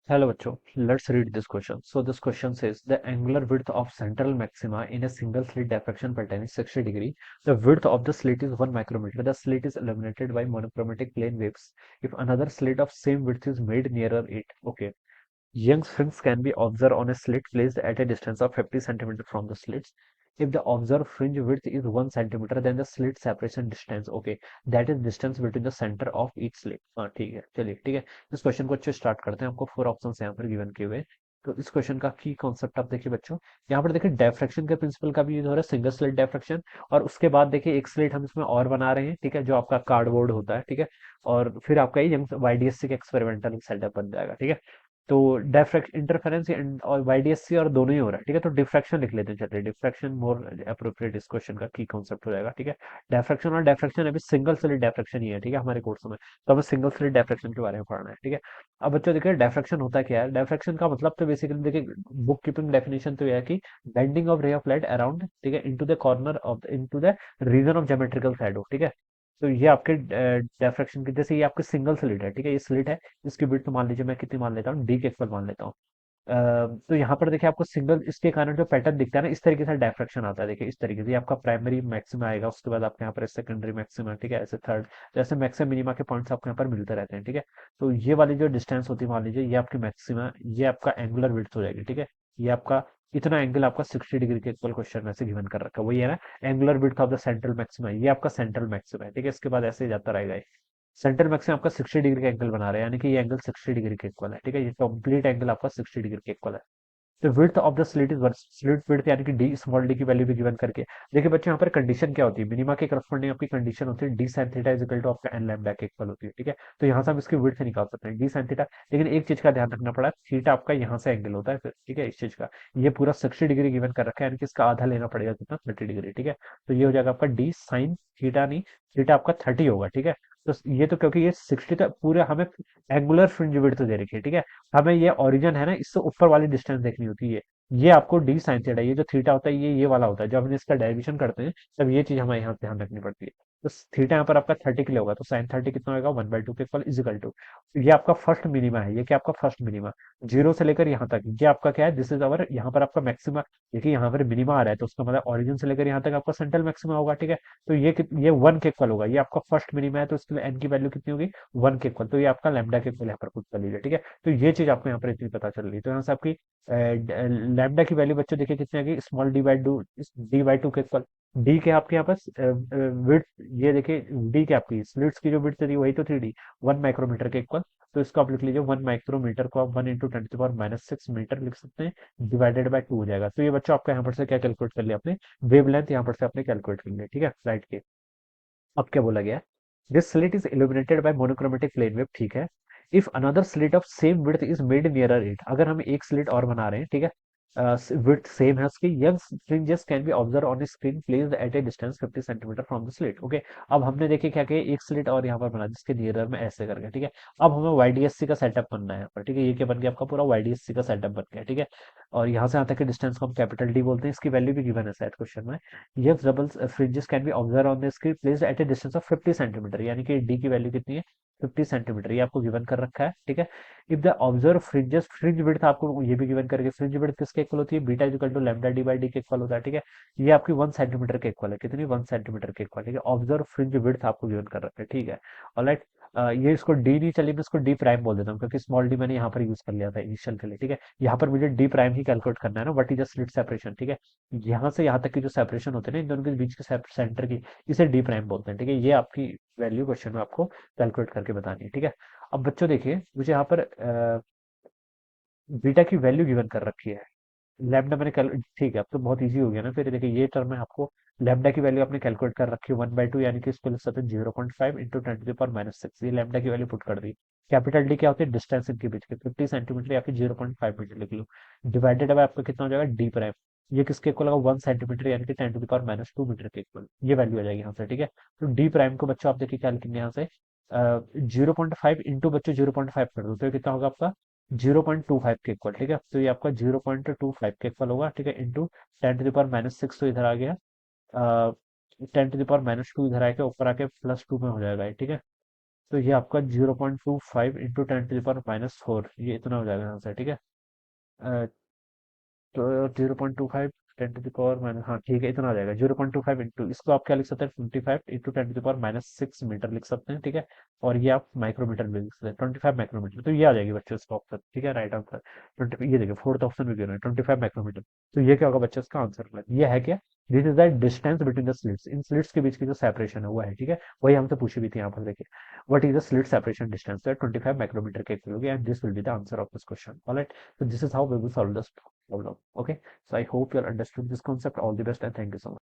Hello, bachcho. Let's read this question. So this question says the angular width of central maxima in a single slit diffraction pattern is 60 degree. The width of the slit is 1 micrometer. The slit is illuminated by monochromatic plane waves. If another slit of same width is made nearer it, okay. Young fringes can be observed on a slit placed at a distance of 50 centimeter from the slits. If the observed fringe width is 1 centimeter, then the slit separation distance, okay, that is distance between the center of each slit. हाँ ठीक है, चलिए ठीक है। इस question को अच्छे start करते हैं। आपको 4 ऑप्शन यहाँ पर गिवन किए हुए हैं। तो इस क्वेश्चन का की कॉन्सेप्ट आप देखिए बच्चों, यहाँ पर देखिए डायफ्रैक्शन के प्रिंसिपल का भी यूज हो रहा है, सिंगल स्लिट डायफ्रैक्शन। और उसके बाद देखिए एक स्लिट हम इसमें और बना रहे हैं, ठीक है, जो आपका कार्डबोर्ड होता है, ठीक है। और फिर आपका ये वाईडीएससी का एक्सपेरिमेंटल सेटअप बन जाएगा, ठीक है। तो डायफ्रैक्शन इंटरफेरेंस और वाईडीएससी और दोनों ही हो रहा है, ठीक है। तो डिफ्रैक्शन लिख लेते हैं, चलिए डिफ्रैक्शन मोर अप्रोप्रिएट इस क्वेश्चन का की कॉन्सेप्ट हो जाएगा, ठीक है। डायफ्रैक्शन और डायफ्रैक्शन अभी सिंगल स्लिट डायफ्रैक्शन ही है, ठीक है, हमारे कोर्स में। तो हमें सिंगल स्लिट डायफ्रैक्शन के बारे में पढ़ना है, ठीक है। अब बच्चों देखिए डायफ्रैक्शन होता क्या है। डायफ्रैक्शन का मतलब तो बेसिकली देखिए बुक कीपिंग डेफिनेशन तो यह है कि bending of ray of light around, ठीक है, into the corner of into the region of geometrical shadow, ठीक है। तो ये आपके डायफ्रैक्शन की, जैसे ये आपकी सिंगल स्लिट है, ठीक है, ये स्लिट है। इसकी विड्थ मान लीजिए मैं कितनी मान लेता हूँ, डी के इक्वल मान लेता हूँ। तो यहाँ पर देखिए आपको सिंगल, इसके कारण जो पैटर्न दिखता है ना, इस तरीके से डायफ्रैक्शन आता है। देखिए इस तरीके से ये आपका प्राइमरी मैक्सिमा आएगा, उसके बाद आपके यहाँ पर सेकेंडरी मैक्सिमा, ठीक है, ऐसे थर्ड, जैसे मैक्सिमम मिनिमा के पॉइंट्स आपको यहाँ पर मिलते रहते हैं, ठीक है। तो ये वाली जो डिस्टेंस होती है, मान लीजिए ये आपकी मैक्सिमा, ये आपका एंगुलर विड्थ हो जाएगी, ठीक है। ये आपका इतना एंगल आपका 60 डिग्री के इक्वल क्वेश्चन में से गिवन कर रखा है, वही है ना, angular width of the central maxima, ये आपका सेंट्रल मैक्सिमा है, ठीक है। इसके बाद ऐसे ही जाता रहेगा। सेंट्रल मैक्सिमम आपका 60 डिग्री का एंगल बना रहा है, यानी कि ये एंगल 60 डिग्री के इक्वल है, ठीक है। ये कंप्लीट एंगल आपका 60 डिग्री के इक्वल है। तो width of the slit is slit width, यानी कि डी स्मॉल डी की वैल्यू भी गिवन करके। देखिए बच्चों, यहाँ पर कंडीशन क्या होती है, मिनिमा के करस्पॉन्डिंग आपकी कंडीशन होती है D sine theta is equal to आपका एन लैम्डा के इक्वल होती है, ठीक है। तो यहाँ से हम इसकी विड्थ निकाल सकते हैं, डी साइन थीटा। लेकिन एक चीज का ध्यान रखना पड़ा, थीटा आपका यहाँ से एंगल होता है फिर, ठीक है, इस चीज का। ये पूरा 60 डिग्री गिवन कर रखा है, यानी कि इसका आधा लेना पड़ेगा, कितना, 30 डिग्री, ठीक है। तो ये हो जाएगा आपका डी साइन थीटा, नहीं, थीटा आपका 30 होगा, ठीक है। तो ये तो क्योंकि ये 60 तो पूरे हमें एंगुलर फ्रिंज विड्थ दे रखी है, ठीक है। हमें ये ओरिजिन है ना, इससे ऊपर वाली डिस्टेंस देखनी होती है। ये आपको डी साइन थीटा, ये जो थीटा होता है ये वाला होता है, जब हम इसका डेरिवेशन करते हैं तब ये चीज हमें यहाँ ध्यान रखनी पड़ती है। तो थीटा यहाँ पर आपका 30 के लिए होगा, तो साइन 30 कितना होगा, 1/2 के इक्वल इज इक्वल टू। ये आपका फर्स्ट मिनिमा है, ये क्या आपका फर्स्ट मिनिमा, जीरो से लेकर यहाँ तक, ये आपका क्या है, दिस इज अवर, यहाँ पर आपका मैक्सिमा। देखिए यहाँ पर मिनिमा आ रहा है, तो उसका मतलब ऑरिजिन से लेकर यहाँ तक आपका सेंट्रल मैक्सिमा होगा, ठीक है। तो ये 1 के इक्वल होगा, ये आपका फर्स्ट मिनिमा है, तो इसके लिए एन की वैल्यू कितनी होगी, 1 के इक्वल। तो ये आपका लैम्डा के इक्वल यहाँ पर पुट कर लीजिए, ठीक है। तो ये चीज आपको यहाँ पर इतनी पता चल रही है। तो यहाँ से आपकी लैम्डा की वैल्यू बच्चों देखिए कितनी आ गई, स्मॉल डी बाई टू के इक्वल। डी के आपके यहाँ पास विड्थ, ये देखिए डी के आपकी स्लिट्स की जो विड्थ थी वही तो थी डी, 1 माइक्रोमीटर के इक्वल। तो इसको आप लिख लीजिए, 1 माइक्रोमीटर को आप 1 × 10⁻⁶ मीटर लिख सकते हैं, डिवाइडेड बाय 2 हो जाएगा। तो ये बच्चों आपका यहाँ पर से क्या कैलकुलेट कर लिया आपने, वेवलेंथ यहाँ पर से आपने कैलकुलेट कर लिया, ठीक है, राइट के। अब क्या बोला गया, this slit is illuminated by monochromatic plane wave, ठीक है। If another slit of same width is made nearer it, अगर हम एक स्लिट और बना रहे हैं, ठीक है, विड्थ सेम है उसकी, young fringes can be observe on screen placed at A distance 50 centimetre from the slit, okay. अब हमने देखे क्या किया, एक स्लिट और यहाँ पर बना जिसके नियरर में ऐसे करके, ठीक है। अब हमें वाईडीएससी का सेटअप बनना है यहाँ पर, ठीक है। ये क्या बन गया आपका, पूरा वाईडीएससी का सेटअप बन गया, ठीक है। और यहाँ से यहाँ तक के डिस्टेंस को हम कैपिटल डी बोलते हैं, इसकी वैल्यू भी गिवन है शायद क्वेश्चन में। यह double fringes can be observe on the screen placed at A distance of 50 centimetre, यानी कि डी की वैल्यू कितनी है, 50 सेंटीमीटर, ये आपको गिवन कर रखा है, ठीक है। If the observe fringes, fringe width आपको ये भी गिवन करके, फ्रिंज विड्थ किसके इक्वल होती है, beta equal to lambda D by D के इक्वल होता है, ठीक है। ये आपकी 1 सेंटीमीटर के इक्वल है, कितनी, 1 सेंटीमीटर के इक्वल, ठीक है। ऑब्जर्व फ्रिंज विड्थ आपको गिवन कर रखा है, ठीक है। ऑलराइट, ये इसको डी नहीं, चलिए मैं इसको डी प्राइम बोल देता हूँ, क्योंकि स्मॉल डी मैंने यहाँ पर यूज कर लिया था इनिशियल के लिए, ठीक है। यहाँ पर मुझे डी प्राइम ही कैलकुलेट करना है ना, what is the slit separation, ठीक है। यहाँ से यहाँ तक की जो सेपरेशन होते हैं ना इन दोनों के बीच के सेंटर की, इसे डी प्राइम बोलते हैं, ठीक है। ये आपकी वैल्यू क्वेश्चन में आपको कैलकुलेट करके बतानी है, ठीक है। अब बच्चों देखिए मुझे यहाँ पर बीटा की वैल्यू गिवन कर रखी है, लैम्डा मैंने ठीक है, अब तो बहुत इजी हो गया ना। फिर देखिए ये टर्म है, आपको लैम्डा की वैल्यू आपने कैलकुलेट कर रखी है 1/2, यानी कि इसको लिख सकते हैं 0.5 इंटू 10⁻⁶, ये लैम्डा की वैल्यू पुट कर दी। कैपिटल डी क्या होती है, डिस्टेंस इनके बीच के, 50 सेंटीमीटर या फिर 0.5 मीटर लिख लो, डिवाइडेड बाय आपका कितना हो जाएगा, डी प्राइम। ये किसके इक्वल होगा, 1 सेंटीमीटर, यानी कि 10⁻² मीटर के इक्वल, ये वैल्यू आ जाएगी यहाँ से, ठीक है। तो डी प्राइम को बच्चों आप देखिए क्या लिखेंगे यहाँ से, 0.5 इंटू बच्चों 0.5 कर दो, तो ये कितना होगा आपका 0.25 के इक्वल, ठीक है। तो ये आपका 0.25 के इक्वल होगा, ठीक है, इंटू 10⁻⁶ तो इधर आ गया, 10⁻² इधर आके ऊपर आके +2 में हो जाएगा ये, ठीक है। तो ये आपका 0.25 इंटू 10⁻⁻⁴ ये इतना हो जाएगा आंसर, ठीक है। अ, तो 0.25 10⁻⁻, हाँ ठीक है, इतना आ जाएगा 0.25 इंटू, इसको आप क्या लिख सकते हैं, 25 इंटू 10⁻⁻6 मीटर लिख सकते हैं, ठीक है। और ये आप माइक्रोमीटर में लिख सकते हैं, 25 माइक्रोमीटर, तो ये आ जाएगी बच्चों इसका ऑप्शन, ठीक है, राइट आंसर। 20, ये देखिए फोर्थ ऑप्शन में गिना है 25 माइक्रोमीटर। तो ये क्या होगा बच्चों, इसका आंसर ये है क्या, this is the distance between the slits, in slits के बीच की जो सेपरेशन है वो है, ठीक है। वही हमसे पूछी भी थी यहाँ पर, देखिए what is the slit separation distance, 25 micrometre के इक्वल होगी, and this will be the answer of this question, alright. So this is how we will solve this problem. Okay. So I hope you understood this concept. All the best and thank you so much.